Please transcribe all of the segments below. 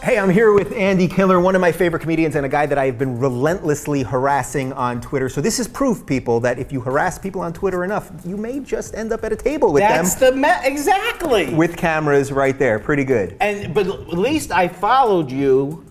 Hey, I'm here with Andy Kindler, one of my favorite comedians and a guy that I've been relentlessly harassing on Twitter. So this is proof, people, that if you harass people on Twitter enough, you may just end up at a table with them. Exactly. With cameras right there. Pretty good. But at least I followed you,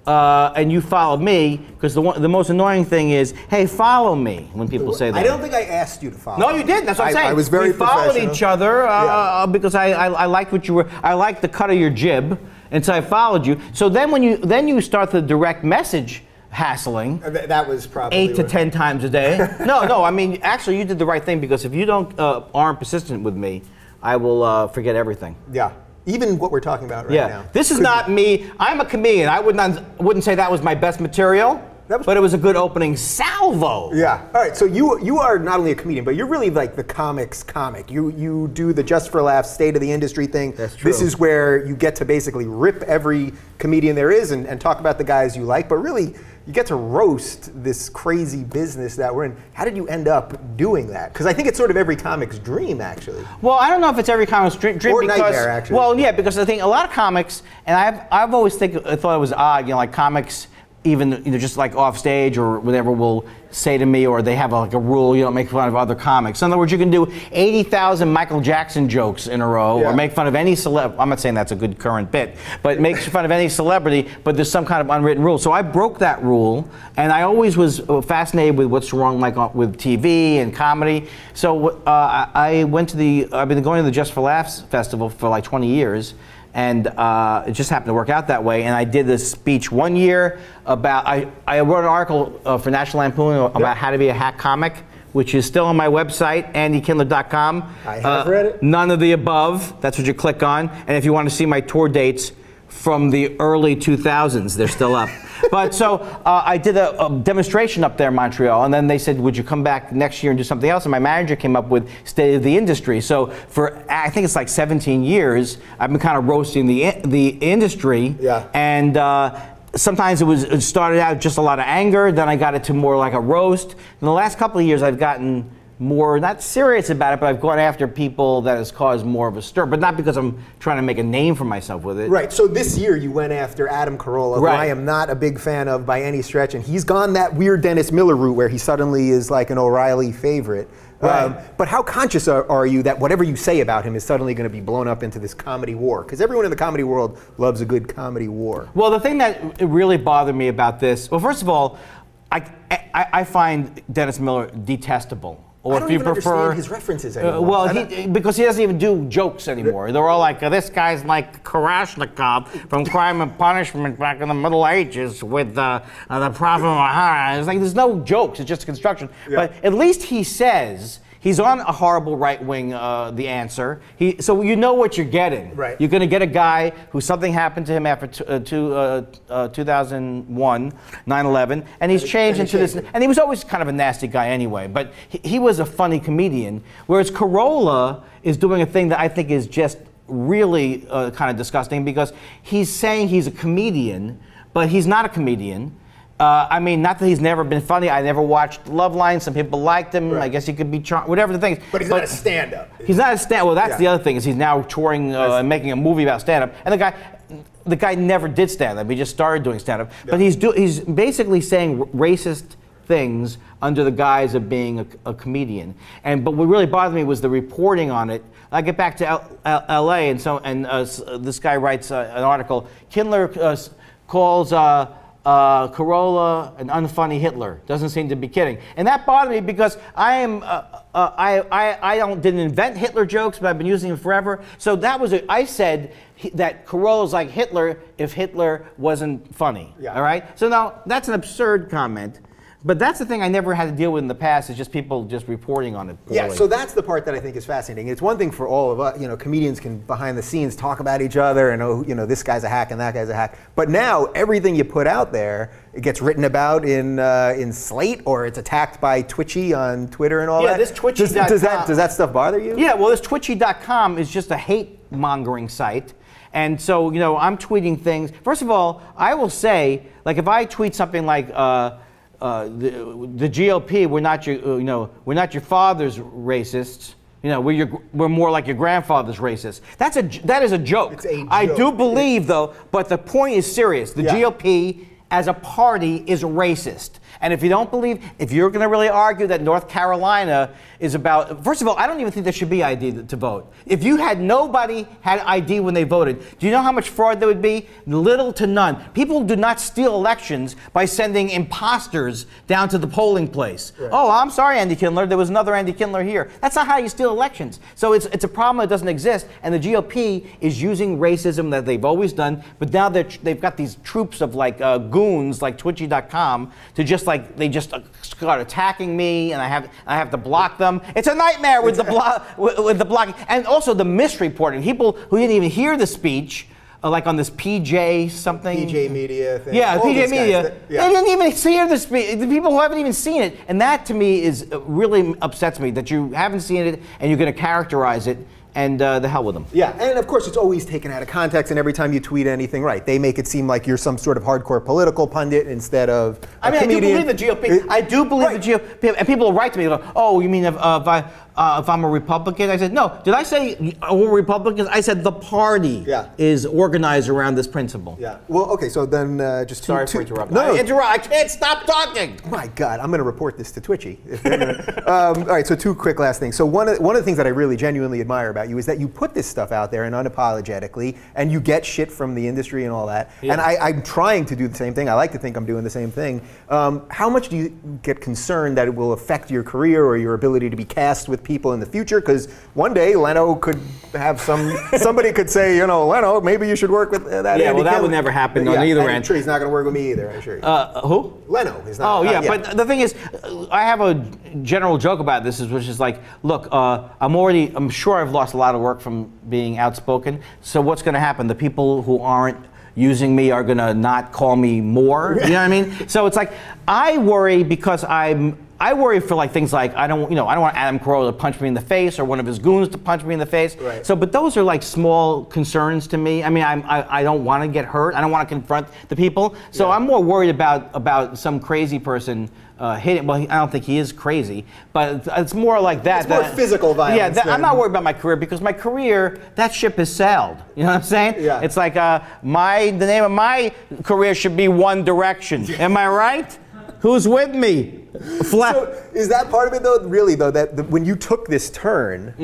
and you followed me, because the most annoying thing is, hey, follow me, when people say that. I don't think I asked you to follow. No, you didn't. That's what I'm saying. I was very professional. We followed each other because I liked what you were. I liked the cut of your jib. And so I followed you. So then when you start the direct message hassling, that was probably 8 to 10 times a day. No. I mean, actually, you did the right thing, because if you aren't persistent with me, I will forget everything. Yeah. Even what we're talking about right now. This is not me. I'm a comedian. I wouldn't say that was my best material. But it was a good opening salvo. Yeah. All right. So you are not only a comedian, but you're really like the comics comic. You do the Just for Laughs state of the industry thing. That's true. This is where you get to basically rip every comedian there is and talk about the guys you like, but really you get to roast this crazy business that we're in. How did you end up doing that? Because I think it's sort of every comic's dream, actually. Well, I don't know if it's every comic's dream. Or because, nightmare, actually. Well, yeah, because I think a lot of comics, and I've always thought it was odd, like comics, even just like off stage or whatever, will say to me, or they have like a rule, you don't make fun of other comics. In other words, you can do 80,000 Michael Jackson jokes in a row, or make fun of any celeb. I'm not saying that's a good current bit, but make fun of any celebrity, but there's some kind of unwritten rule. So I broke that rule, and I always was fascinated with what's wrong with TV and comedy. So I've been going to the Just for Laughs festival for like 20 years. And it just happened to work out that way. And I did this speech one year about, I wrote an article for National Lampoon about how to be a hack comic, which is still on my website, andykindler.com. I have read it. None of the above. That's what you click on. And if you want to see my tour dates from the early 2000s, they're still up. But so I did a demonstration up there in Montreal, and then they said, would you come back next year and do something else? And my manager came up with State of the Industry. So for, I think it's like 17 years, I've been kind of roasting the industry. Yeah. And sometimes it started out just a lot of anger, then I got it to more like a roast. In the last couple of years, I've gotten more, not serious about it, but I've gone after people that has caused more of a stir, but not because I'm trying to make a name for myself with it. Right, so this year you went after Adam Carolla, who I am not a big fan of by any stretch, and he's gone that weird Dennis Miller route where he suddenly is like an O'Reilly favorite. Right. But how conscious are you that whatever you say about him is suddenly going to be blown up into this comedy war? Because everyone in the comedy world loves a good comedy war. Well, the thing that really bothered me about this, well, first of all, I find Dennis Miller detestable. Or I don't even understand his references anymore. Well, because he doesn't even do jokes anymore. They're all like, this guy's like Kalashnikov from Crime and Punishment back in the Middle Ages with the Prophet Muhammad. It's like, there's no jokes, it's just construction. Yeah. But at least he says, he's on a horrible right-wing, The Answer. So you know what you're getting. Right. You're going to get a guy who something happened to him after 2001, 9/11, and he's changed into this. And he was always kind of a nasty guy anyway, but he was a funny comedian. Whereas Carolla is doing a thing that I think is just really kind of disgusting, because he's saying he's a comedian, but he's not a comedian. I mean, not that he's never been funny. I never watched Love Line. Some people liked him. Right. I guess he could be whatever the thing is. But he's not a stand-up. He's not a stand-up. Well, that's the other thing, is he's now touring and making a movie about stand-up. And the guy never did stand-up. He just started doing stand-up. Yeah. But he's basically saying racist things under the guise of being a comedian. But what really bothered me was the reporting on it. I get back to L.A. and this guy writes an article. Kindler calls Carolla an unfunny Hitler. Doesn't seem to be kidding, and that bothered me because I didn't invent Hitler jokes, but I've been using them forever. So that was I said that Carolla's like Hitler if Hitler wasn't funny. Yeah. All right. So now that's an absurd comment. But that's the thing I never had to deal with in the past, is just people just reporting on it poorly. Yeah, so that's the part that I think is fascinating. It's one thing for all of us, comedians can behind the scenes talk about each other and, this guy's a hack and that guy's a hack. But now everything you put out there, it gets written about in Slate, or it's attacked by Twitchy on Twitter and all that. Yeah, this Twitchy.com. Does that stuff bother you? Yeah, well, this Twitchy.com is just a hate-mongering site. And so, I'm tweeting things. First of all, I will say, like, if I tweet something like, the GOP, we're not your father's racists. You know, we're more like your grandfather's racist. That is a joke. It's a joke. I do believe, though, but the point is serious. The GOP as a party is racist. And if you don't believe, if you're going to really argue that North Carolina is about, first of all, I don't even think there should be ID to vote. If you had nobody had ID when they voted, do you know how much fraud there would be? Little to none. People do not steal elections by sending imposters down to the polling place. Right. Oh, I'm sorry, Andy Kindler, there was another Andy Kindler here. That's not how you steal elections. So it's a problem that doesn't exist, and the GOP is using racism that they've always done, but now they've got these troops of like goons like Twitchy.com to just like they just start attacking me, and I have to block them. It's a nightmare with the blocking, and also the misreporting. People who didn't even hear the speech, like on this PJ something. PJ Media thing. Yeah, PJ Media. They didn't even hear the speech. The people who haven't even seen it, and that to me is really upsets me that you haven't seen it and you're going to characterize it. And the hell with them. Yeah, and of course it's always taken out of context, and every time you tweet anything, right, they make it seem like you're some sort of hardcore political pundit instead of a comedian. I do believe the GOP. I do believe the GOP. And people will write to me, go, oh, you mean if I'm a Republican? I said, no. Did I say we're Republicans? I said the party is organized around this principle. Yeah. Well, okay, so then just Sorry for interrupting. No. I can't stop talking. My God, I'm going to report this to Twitchy. All right, so two quick last things. So one of the things that I really genuinely admire about you is that you put this stuff out there and unapologetically, and you get shit from the industry and all that. Yeah. And I'm trying to do the same thing. I like to think I'm doing the same thing. How much do you get concerned that it will affect your career or your ability to be cast with people in the future? Because one day Leno could have somebody could say, you know, Leno, maybe you should work with that. Yeah, well, that would never happen on either end. I'm sure he's not going to work with me either. I'm sure. Who? Leno is not. Oh yeah, but the thing is, I have a general joke about this, which is like, look, I'm sure I've lost a lot of work from being outspoken. So what's going to happen? The people who aren't using me are going to not call me more. You know what I mean? So it's like I worry because I worry for like things like I don't want Adam Carolla to punch me in the face or one of his goons to punch me in the face. Right. So, but those are like small concerns to me. I mean, I don't want to get hurt. I don't want to confront the people. So I'm more worried about some crazy person hitting. Well, I don't think he is crazy, but it's more like that. It's more physical violence. Yeah, I'm not worried about my career because my career, that ship has sailed. You know what I'm saying? Yeah. It's like the name of my career should be One Direction. Am I right? Who's with me? So is that part of it, though? Really, though, that when you took this turn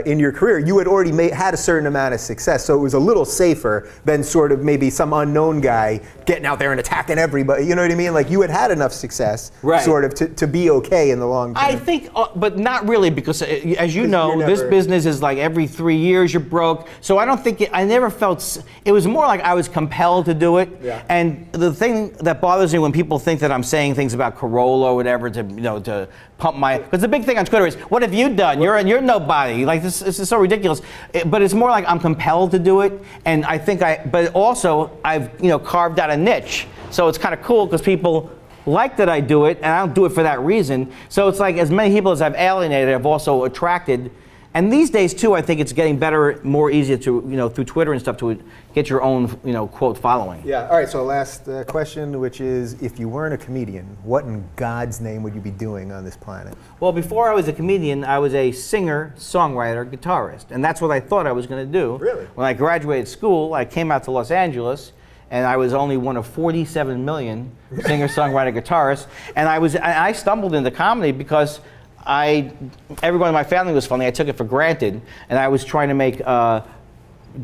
in your career, you had already had a certain amount of success, so it was a little safer than sort of maybe some unknown guy getting out there and attacking everybody. You know what I mean? Like you had enough success, sort of, to be okay in the long term. I think, but not really, because as you know, this business is like every 3 years you're broke. So I don't think I never felt. It was more like I was compelled to do it. Yeah. And the thing that bothers me when people think that I'm saying things about Carolla or whatever to pump my, because the big thing on Twitter is, what have you done? You're nobody. Like this is so ridiculous. But it's more like I'm compelled to do it, and I think but also I've carved out a niche. So it's kind of cool because people like that I do it, and I don't do it for that reason. So it's like as many people as I've alienated, I've also attracted. And these days too, I think it's getting better, more easier to through Twitter and stuff to get your own quote following. Yeah. All right. So last question, which is, if you weren't a comedian, what in God's name would you be doing on this planet? Well, before I was a comedian, I was a singer, songwriter, guitarist, and that's what I thought I was going to do. Really? When I graduated school, I came out to Los Angeles, and I was only one of 47 million singer, songwriter, guitarists, and I stumbled into comedy because everyone in my family was funny. I took it for granted, and I was trying to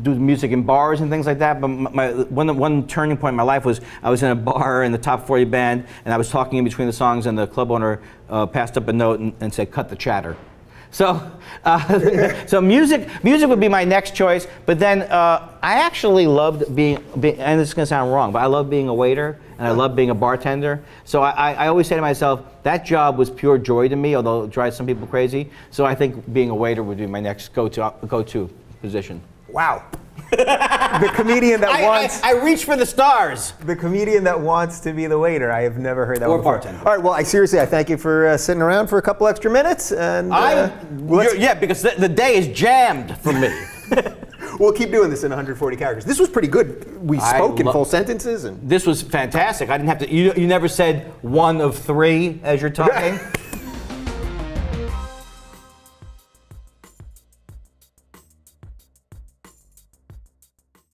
do music in bars and things like that. But one turning point in my life was I was in a bar in the top 40 band, and I was talking in between the songs, and the club owner passed up a note and said, "Cut the chatter." So, so music would be my next choice. But then I actually loved being, and this is gonna sound wrong, but I love being a waiter and I love being a bartender. So I always say to myself, that job was pure joy to me, although it drives some people crazy. So I think being a waiter would be my next go-to position. Wow. The comedian that wants... I reach for the stars. The comedian that wants to be the waiter. I have never heard that or before. Bartender. All right, well, I thank you for sitting around for a couple extra minutes. And yeah, because the day is jammed for me. We'll keep doing this in 140 characters. This was pretty good. We spoke in full sentences. And this was fantastic. I didn't have to... You never said one of three as you're talking?